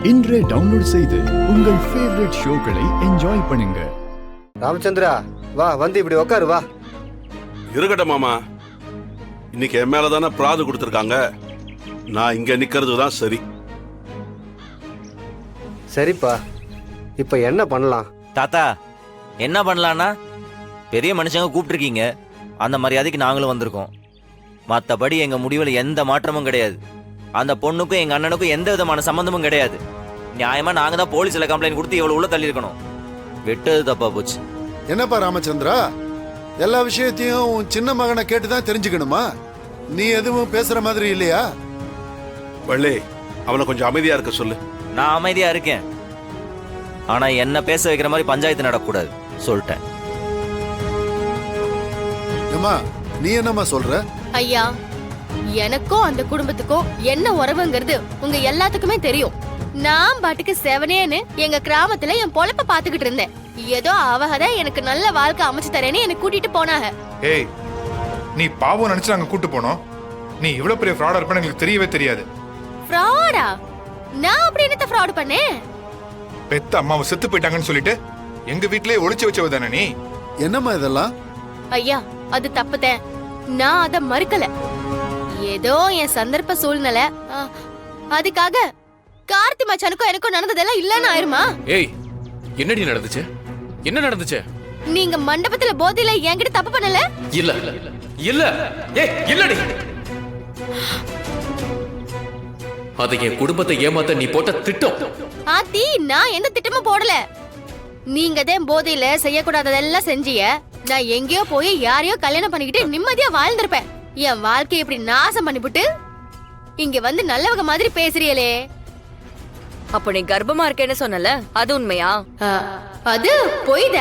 இன்றே டவுன்லோட் செய்து உங்கள் ஃபேவரட் ஷோக்களை என்ஜாய் பண்ணுங்க. ராமச்சந்திரா வா, வந்து இப்படி உட்காரு வா. இருக்கட்டும் மாமா, இன்னைக்கு என் மேலதானே பிராது கொடுத்துருக்காங்க. நான் இங்க நிக்கிறது தான் சரி. சரிப்பா, இப்ப என்ன பண்ணலாம்? தாத்தா, என்ன பண்ணலான்னா, பெரிய மனுஷங்க கூப்பிட்டுருக்கீங்க, அந்த மரியாதைக்கு நாங்களும் வந்திருக்கோம். மற்றபடி எங்க முடிவில் எந்த மாற்றமும் கிடையாது. அந்த பொண்ணுக்கும் எங்க அண்ணனுக்கும் எந்த விதமான சம்பந்தமும் கிடையாது. நியாயமா நாங்க தான் போலீஸ்ல கம்ப்ளைண்ட் கொடுத்து இவ்வளவு உள்ள தள்ளி இருக்கணும். வெட்டது தப்பா போச்சு. என்னப்பா ராமச்சந்திரா, எல்லா விஷயத்தையும் உன் சின்ன மகனை கேட்டுதான் தெரிஞ்சுக்கணுமா? நீ எதுவும் பேசுற மாதிரி இல்லையா? வள்ளி, அவனை கொஞ்சம் அமைதியா இருக்க சொல்லு. நான் அமைதியா இருக்கேன், ஆனா என்ன பேச வைக்கிற மாதிரி பஞ்சாயத்து நடக்கூடாது சொல்லிட்டேன். ஏம்மா, நீ என்னம்மா சொல்ற? ஐயா, எனக்கும் அந்த குடும்பத்துக்கும் என்ன உறவுங்கிறது உங்க எல்லாத்துக்குமே தெரியும். நான் பாட்டுக்கு செவனேன்னு எங்க கிராமத்துல என் பொழப்ப பாத்துக்கிட்டு இருந்தேன். ஏதோ அவகதான் எனக்கு நல்ல வாழ்க்கை அமைச்சு தரேன்னு எனக்கு கூட்டிட்டு போனாங்க. ஏய், நீ பாவம் நினைச்சு நாங்க கூட்டு போனோம். நீ இவ்வளவு பெரிய ஃப்ராடா இருப்பேன்னு எங்களுக்கு தெரியவே தெரியாது. ஃப்ராடா? நான் அப்படி என்னத்த ஃப்ராட் பண்ணேன்? பெத்த அம்மாவை செத்து போயிட்டாங்கன்னு சொல்லிட்டு எங்க வீட்லயே ஒளிச்சு வச்சவ தானே நீ? என்னம்மா இதெல்லாம்? ஐயா, அது தப்புதேன். நான் அத மறுக்கல. ஏதோ என் சந்தர்ப்ப சூழ்நிலை. அதுக்காக கார்த்தி மச்சானுக்கும் எனக்கும் நடந்ததெல்லாம் இல்லன்னு ஆயிருமா? ஏய், என்னடி நடந்துச்சு? என்ன நடந்துச்சு? நீங்க மண்டபத்துல போதையில என்கிட்ட தப்பு பண்ணல? இல்ல இல்ல, ஏய் இல்லடி. அது என் குடும்பத்தை ஏமாத்த நீ போட்ட திட்டம். ஆத்தி, நான் எந்த திட்டமும் போடல. நீங்க தான் போதையில செய்யக்கூடாததெல்லாம் செஞ்சீங்க. நான் எங்கேயோ போய் யாரையோ கல்யாணம் பண்ணிக்கிட்டு நிம்மதியா வாழ்ந்திருப்பேன். என் வாழ்க்கையை இப்படி நாசம் பண்ணிவிட்டு இங்க வந்து நல்லவங்க மாதிரி பேசுறீங்களே. அப்ப நீ கர்ப்பமா இருக்கேன்னு சொன்னல, அது உண்மையா? அது பொய்த.